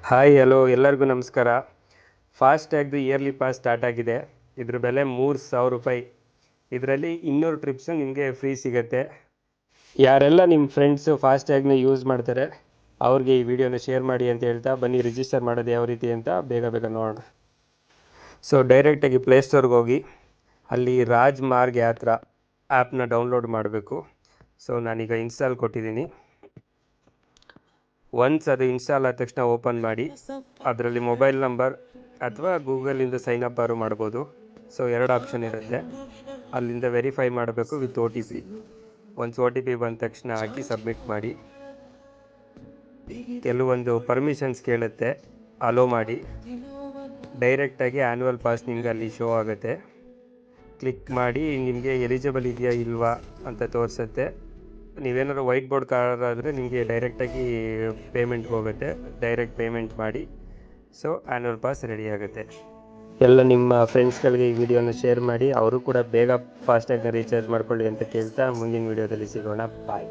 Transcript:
Hi hello ಎಲ್ಲರಿಗೂ ನಮಸ್ಕಾರ. ಫಾಸ್ಟ್ಯಾಗ್ದು yearly pass start ಆಗಿದೆ. ಇದ್ರ ಬೆಲೆ 3,000 ರೂಪಾಯಿ. ಇದರಲ್ಲಿ 200 ಟ್ರಿಪ್ಸು ನಿಮಗೆ ಫ್ರೀ ಸಿಗುತ್ತೆ. ಯಾರೆಲ್ಲ ನಿಮ್ಮ ಫ್ರೆಂಡ್ಸು ಫಾಸ್ಟ್ಯಾಗ್ನ ಯೂಸ್ ಮಾಡ್ತಾರೆ ಅವ್ರಿಗೆ ಈ ವಿಡಿಯೋನ ಶೇರ್ ಮಾಡಿ ಅಂತ ಹೇಳ್ತಾ ಬನ್ನಿ ರಿಜಿಸ್ಟರ್ ಮಾಡೋದು ಯಾವ ರೀತಿ ಅಂತ ಬೇಗ ನೋಡೋಣ. ಸೊ ಡೈರೆಕ್ಟಾಗಿ ಪ್ಲೇಸ್ಟೋರ್ಗೆ ಹೋಗಿ ಅಲ್ಲಿ ರಾಜ್ ಮಾರ್ಗ್ ಯಾತ್ರಾ ಆ್ಯಪ್ನ ಡೌನ್ಲೋಡ್ ಮಾಡಬೇಕು. ಸೊ ನಾನೀಗ ಇನ್ಸ್ಟಾಲ್ ಕೊಟ್ಟಿದ್ದೀನಿ. ಒನ್ಸ್ ಅದು ಇನ್ಸ್ಟಾಲ್ ಆದ ತಕ್ಷಣ ಓಪನ್ ಮಾಡಿ ಅದರಲ್ಲಿ ಮೊಬೈಲ್ ನಂಬರ್ ಅಥವಾ ಗೂಗಲಿಂದ ಸೈನ್ ಅಪ್ ಮಾಡ್ಬೋದು. ಸೊ 2 ಆಪ್ಷನ್ ಇರುತ್ತೆ. ಅಲ್ಲಿಂದ ವೆರಿಫೈ ಮಾಡಬೇಕು ವಿತ್ OTP. ಒನ್ಸ್ OTP ಬಂದ ತಕ್ಷಣ ಹಾಕಿ ಸಬ್ಮಿಟ್ ಮಾಡಿ. ಕೆಲವೊಂದು ಪರ್ಮಿಷನ್ಸ್ ಕೇಳುತ್ತೆ, ಅಲೋ ಮಾಡಿ. ಡೈರೆಕ್ಟಾಗಿ ಆ್ಯನ್ಯುವಲ್ ಪಾಸ್ ನಿಮ್ಗೆ ಅಲ್ಲಿ ಶೋ ಆಗುತ್ತೆ. ಕ್ಲಿಕ್ ಮಾಡಿ ನಿಮಗೆ ಎಲಿಜಿಬಲ್ ಇದೆಯಾ ಇಲ್ವಾ ಅಂತ ತೋರಿಸುತ್ತೆ. ನೀವೇನಾದ್ರು ವೈಟ್ ಬೋರ್ಡ್ ಕಾರ್ ಆದರೆ ನಿಮಗೆ ಡೈರೆಕ್ಟಾಗಿ ಪೇಮೆಂಟ್ಗೆ ಹೋಗುತ್ತೆ. ಡೈರೆಕ್ಟ್ ಪೇಮೆಂಟ್ ಮಾಡಿ. ಸೊ ಆ್ಯನ್ಯುವಲ್ ಪಾಸ್ ರೆಡಿ ಆಗುತ್ತೆ. ಎಲ್ಲ ನಿಮ್ಮ ಫ್ರೆಂಡ್ಸ್ಗಳಿಗೆ ಈ ವಿಡಿಯೋನ ಶೇರ್ ಮಾಡಿ, ಅವರು ಕೂಡ ಬೇಗ ಫಾಸ್ಟ್ಯಾಗ್ನ ರೀಚಾರ್ಜ್ ಮಾಡ್ಕೊಳ್ಳಿ ಅಂತ ಕೇಳ್ತಾ ಮುಂದಿನ ವಿಡಿಯೋದಲ್ಲಿ ಸಿಗೋಣ. ಬಾಯ್.